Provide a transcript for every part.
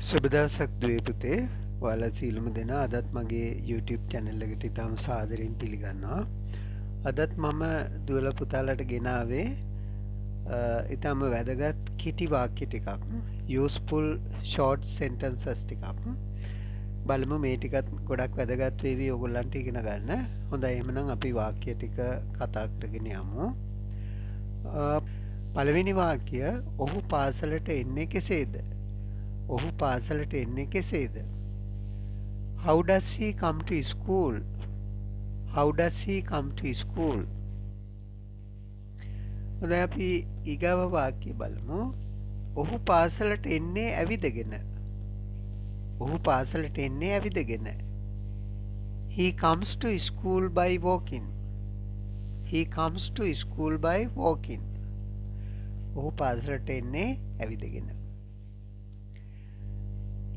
සුබ දවසක් දුවේ පුතේ. ඔයාලා සීලුම දෙනා අදත් මගේ YouTube channel එකට ඉතාම සාදරයෙන් පිළිගන්නවා. අදත් මම දුවලා පුතාලට ගෙනාවේ ඉතාම වැදගත් කිටි වාක්‍ය ටිකක්. useful short sentences ටිකක්. බලමු මේ ටිකත් ගොඩක් වැදගත් වේවි ඔයගොල්ලන්ට ඉගෙන ගන්න. හොඳයි එහෙනම් අපි වාක්‍ය ටික කතා කරගෙන යමු. පළවෙනි වාක්‍ය ඔහු පාසලට එන්නේ කෙසේද? ඔහු පාසලට එන්නේ කෙසේද? How does he come to school? How does he come to school? හොඳයි අපි ඊගාව වාක්‍ය බලමු. ඔහු පාසලට එන්නේ ඇවිදගෙන. ඔහු පාසලට එන්නේ ඇවිදගෙන. He comes to school by walking. He comes to school by walking. ඔහු පාසලට එන්නේ ඇවිදගෙන.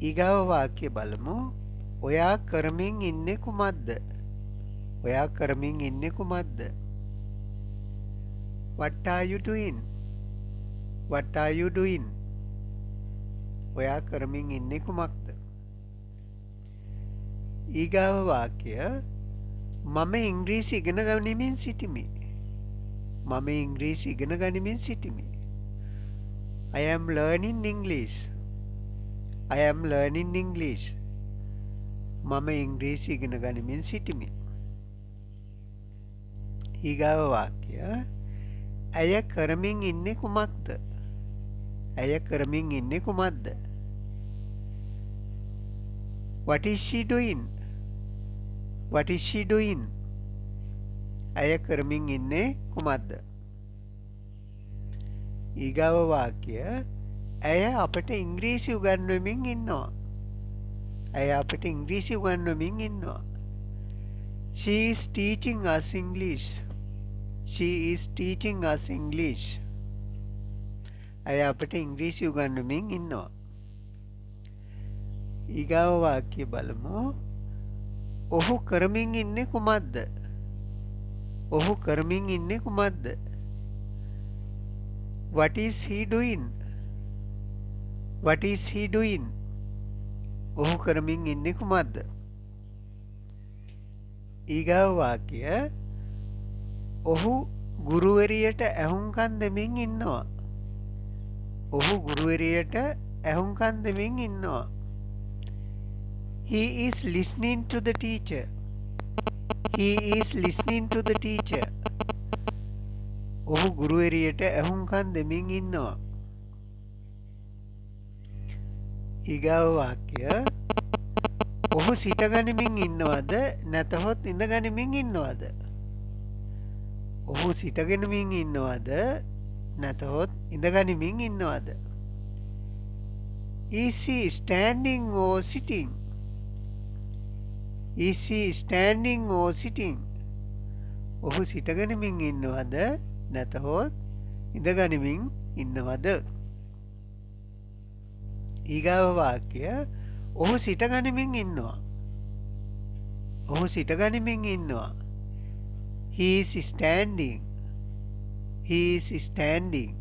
ඊගාව වාක්‍ය බලමු. ඔයා කරමින් ඉන්නේ කුමක්ද? ඔයා කරමින් ඉන්නේ කුමක්ද? What are you doing? What are you doing? ඔයා කරමින් ඉන්නේ කුමක්ද? ඊගාව වාක්‍ය මම ඉංග්‍රීසි ඉගෙන ගනිමින් සිටිමි. මම ඉංග්‍රීසි ඉගෙන ගනිමින් සිටිමි. I am learning English. I am learning English. මම ඉංග්‍රීසි ඉගෙන ගනිමින් සිටිමි. ඊගාව වාක්‍ය ඇය කරමින් ඉන්නේ කුමක්ද? ඇය කරමින් ඉන්නේ කුමක්ද? What is she doing? What is she doing? ඇය කරමින් ඉන්නේ කුමක්ද? ඊගාව වාක්‍ය ඇය අපට ඉංග්‍රීසි උගන්වමින් ඉන්නවා. ඇය අපට ඉංග්‍රීසි උගන්වමින් ඉන්නවා. She is teaching us English. She is teaching us English. ඇය අපට ඉංග්‍රීසි උගන්වමින් ඉන්නවා. ඊගාව වාක්‍ය බලමු. ඔහු කරමින් ඉන්නේ කුමක්ද? ඔහු කරමින් ඉන්නේ කුමක්ද? What is he doing? What is he doing? ඔහු කරමින් ඉන්නේ කුමක්ද? ඊගාව වාක්‍ය ඔහු ගුරුවරියට ඇහුම්කන් දෙමින් ඉන්නවා. ඔහු ගුරුවරියට ඇහුම්කන් දෙමින් ඉන්නවා. He is listening to the teacher. He is listening to the teacher. ඔහු ගුරුවරියට ඇහුම්කන් දෙමින් ඉන්නවා. ඊගාව වාක්‍ය ඔහු සිටගනිමින් ඉන්නවද නැතහොත් ඉඳගනිමින් ඉන්නවද? ඔහු සිටගෙනමින් ඉන්නවද නැතහොත් ඉඳගනිමින් ඉන්නවද? Is he standing or sitting? Is he standing or sitting? ඔහු සිටගෙනමින් ඉන්නවද නැතහොත් ඉඳගනිමින් ඉන්නවද? ඊගාව වාක්‍ය ඔහු සිටගනිමින් ඉන්නවා. ඔහු සිටගනිමින් ඉන්නවා. He is standing. He is standing.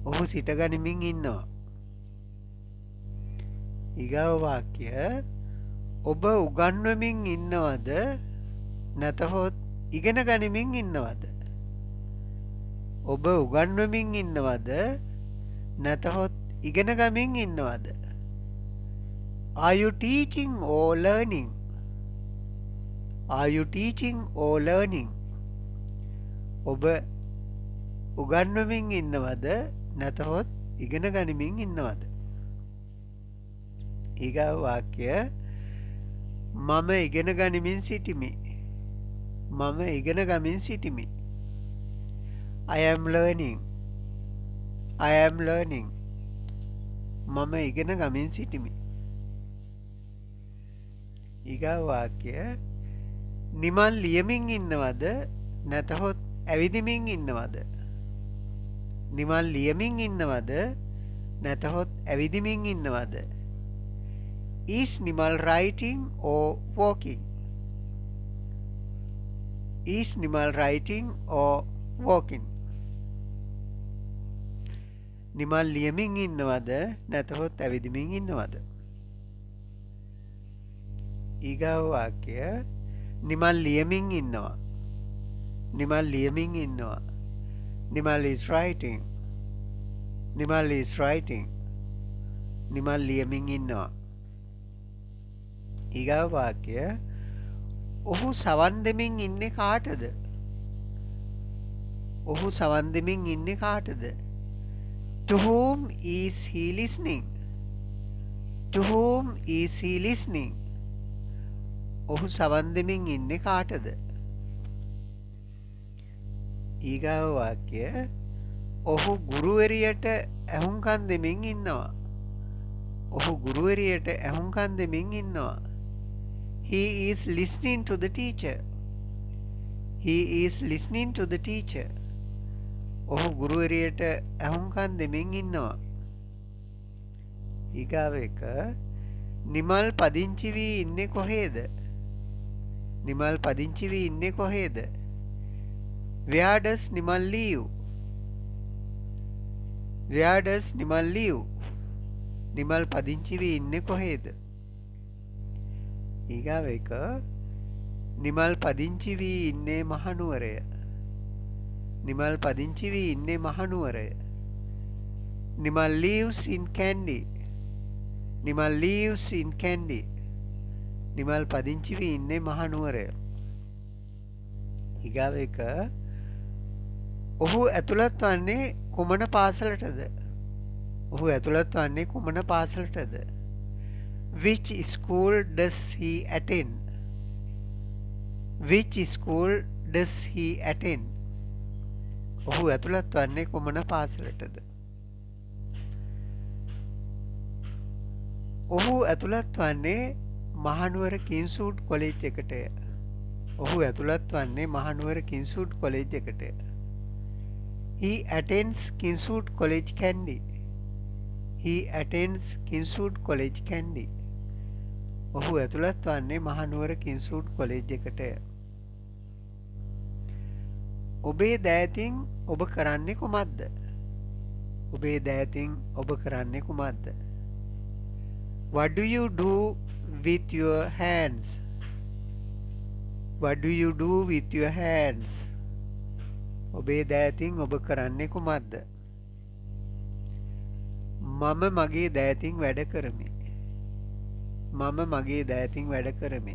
ඔහු සිටගනිමින් ඉන්නවා. ඊගාව වාක්‍ය ඔබ උගන්වමින් ඉන්නවද නැතහොත් ඉගෙන ගනිමින් ඉන්නවද? ඔබ උගන්වමින් ඉන්නවද නැතහොත් ඉගෙන ගමින් ඉන්නවද? Are you teaching or learning? Are you teaching or learning? ඔබ උගන්වමින් ඉන්නවද නැතහොත් ඉගෙන ගනිමින් ඉන්නවද? ඊගාව වාක්‍ය මම ඉගෙන ගනිමින් සිටිමි. මම ඉගෙන ගමින් සිටිමි. I am learning. I am learning. මම ඉගෙන ගමින් සිටිමි. ඊගාව වාක්‍ය නිමල් ලියමින් ඉන්නවද නැතහොත් ඇවිදිමින් ඉන්නවද? නිමල් ලියමින් ඉන්නවද නැතහොත් ඇවිදිමින් ඉන්නවද? Is Nimal writing or walking? Is Nimal writing or walking? Nimal ලියමින් ඉන්නවද නැතහොත් ඇවිදිමින් ඉන්නවද? ඊගාව වාක්‍ය නිමල් ලියමින් ඉන්නවා. නිමල් ලියමින් ඉන්නවා. Nimal is writing. Nimal is writing. Nimal ලියමින් ඉන්නවා. ඊගාව වාක්‍ය ඔහු සවන් දෙමින් ඉන්නේ කාටද? ඔහු සවන් දෙමින් ඉන්නේ කාටද? To whom is he listening? To whom is he listening? ඔහු සවන් දෙමින් ඉන්නේ කාටද? ඊගාව වාක්‍ය ඔහු ගුරුවරියට ඇහුම්කන් දෙමින් ඉන්නවා. ඔහු ගුරුවරියට ඇහුම්කන් දෙමින් ඉන්නවා. He is listening to the teacher. He is listening to the teacher. ඔහු ගුරුවරියට ඇහුම්කන් දෙමින් ඉන්නවා. ඊගාව එක නිමල් පදිංචි වී ඉන්නේ කොහේද? නිමල් පදිංචි වී ඉන්නේ කොහේද? Where does Nimal live? Where does Nimal live? Nimal පදිංචි වී ඉන්නේ කොහේද? ඊගාව එක නිමල් පදිංචි වී ඉන්නේ මහනුවරය. නිමල් පදිංචි වී ඉන්නේ මහනුවරය. Nimal lives in Kandy. Nimal lives in Kandy. Nimal පදිංචි වී ඉන්නේ මහනුවරය. ඊගාව එක ඔහු ඇතුළත් වන්නේ කුමන පාසලටද? ඔහු ඇතුළත් වන්නේ කුමන පාසලටද? Which school does he attend? Which school does he attend? ඔහු ඇතුළත් වන්නේ කුමන පාසලටද? ඔහු ඇතුළත් වන්නේ මහනුවර කිංසූට් කොලෙජ් එකටය. ඔහු ඇතුළත් වන්නේ මහනුවර කිංසූට් කොලෙජ් එකටය. He attends Kingswood College Kandy. He attends Kingswood College Kandy. ඔහු ඇතුළත් වන්නේ මහනුවර කිංසූට් කොලෙජ් එකටය. ඔබේ දෑතින් ඔබ කරන්නේ කුමක්ද? ඔබේ දෑතින් ඔබ කරන්නේ කුමක්ද? What do you do with your hands? What do you do with your hands? ඔබේ දෑතින් ඔබ කරන්නේ කුමක්ද? මම මගේ දෑතින් වැඩ කරමි. මම මගේ දෑතින් වැඩ කරමි.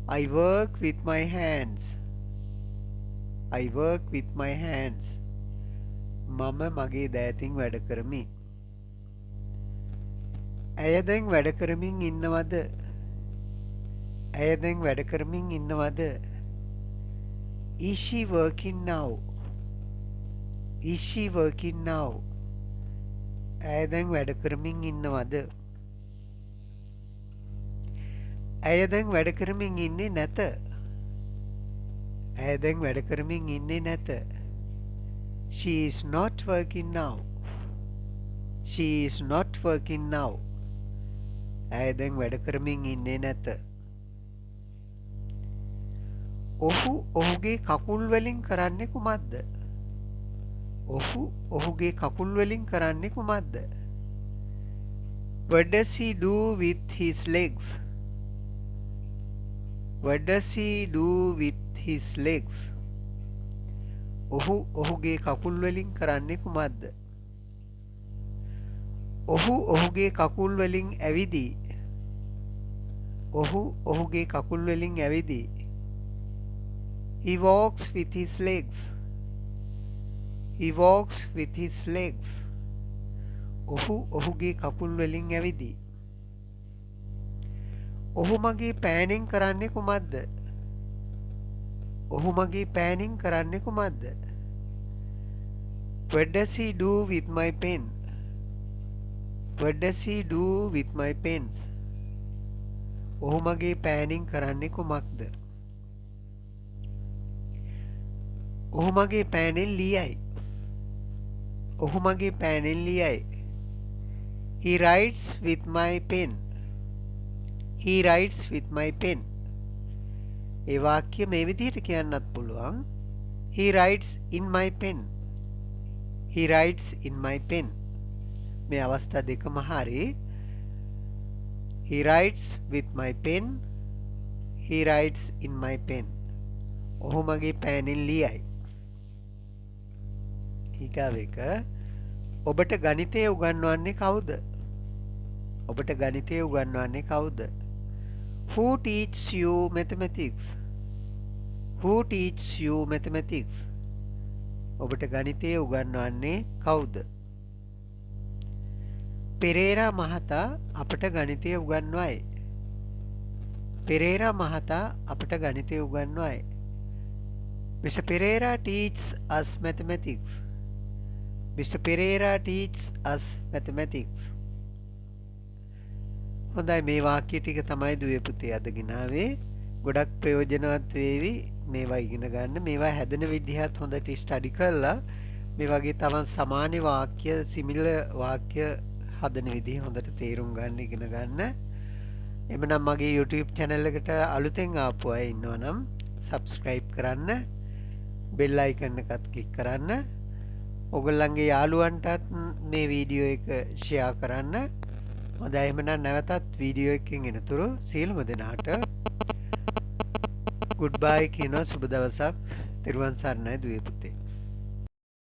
I work with my hands. I work with my hands. මම මගේ දෑතින් වැඩ කරමි. ඇය දැන් වැඩ කරමින් ඉන්නවද? ඇය දැන් වැඩ කරමින් ඉන්නවද? Is she working now? Is she working now? ඇය දැන් වැඩ කරමින් ඉන්නවද? ඇය දැන් වැඩ කරමින් ඉන්නේ නැත. ඇය දැන් වැඩ කරමින් ඉන්නේ නැත. She is not working now. She is not working now. ඇය දැන් වැඩ කරමින් ඉන්නේ නැත. ඔහු ඔහුගේ කකුල් වලින් කරන්නේ කුමක්ද? ඔහු ඔහුගේ කකුල් වලින් කරන්නේ කුමක්ද? What does he do with his legs? What does he do with his legs? ඔහු ඔහුගේ කකුල් වලින් කරන්නේ කුමක්ද? ඔහු ඔහුගේ කකුල් වලින් ඇවිදී. ඔහු ඔහුගේ කකුල් වලින් ඇවිදී. He walks with his legs. He walks with his legs. ඔහු ඔහුගේ කකුල් වලින් ඇවිදී. ඔහු මගේ පෑනෙන් කරන්නේ කුමක්ද? ඔහු මගේ පෑනෙන් කරන්නේ කුමක්ද? What does he do with my pen? What does he do with my pens? ඔහු මගේ පෑනෙන් කරන්නේ කුමක්ද? ඔහු මගේ පෑනෙන් ලියයි. ඔහු මගේ පෑනෙන් ලියයි. He writes with my pen. He writes with my pen. ඒ වාක්‍ය මේ විදිහට කියන්නත් පුළුවන්. He writes in my pen. he writes in my pen. මේ අවස්ථා දෙකම හරි. he writes with my pen, he writes in my pen. ඔහු මගේ පෑනෙන් ලියයි. ඊගාව එක ඔබට ගණිතය උගන්වන්නේ කවුද? ඔබට ගණිතය උගන්වන්නේ කවුද? who teaches you mathematics? who teaches you mathematics? ඔබට ගණිතය උගන්වන්නේ කවුද? පෙරේරා මහතා අපට ගණිතය උගන්වයි. පෙරේරා මහතා අපට ගණිතය උගන්වයි. Mr. Pereira teaches us mathematics. Mr. Pereira teaches us mathematics. හොඳයි, මේ වාක්‍ය ටික තමයි දුවේ පුතේ අද ගෙනාවේ. ගොඩක් ප්‍රයෝජනවත් වේවි මේවා ඉගෙන ගන්න. මේවා හැදෙන විදිහත් හොඳට ස්ටඩි කරලා මේ වගේ තමන් සමාන වාක්‍ය සිමිලර් වාක්‍ය හදන විදිහ හොඳට තේරුම් ගන්න ඉගෙන ගන්න. එමනම් මගේ YouTube channel එකට අලුතෙන් ආපු අය ඉන්නවා නම් subscribe කරන්න, bell icon එකත් click කරන්න. ඔයගොල්ලන්ගේ යාළුවන්ටත් මේ වීඩියෝ එක share කරන්න. හොඳයි, එහෙනම් නැවතත් වීඩියෝ එකකින් එනතුරු සියලුම දෙනාට goodbye කියනවා. සුබ දවසක්. තෙරුවන් සරණයි දුවේ පුතේ.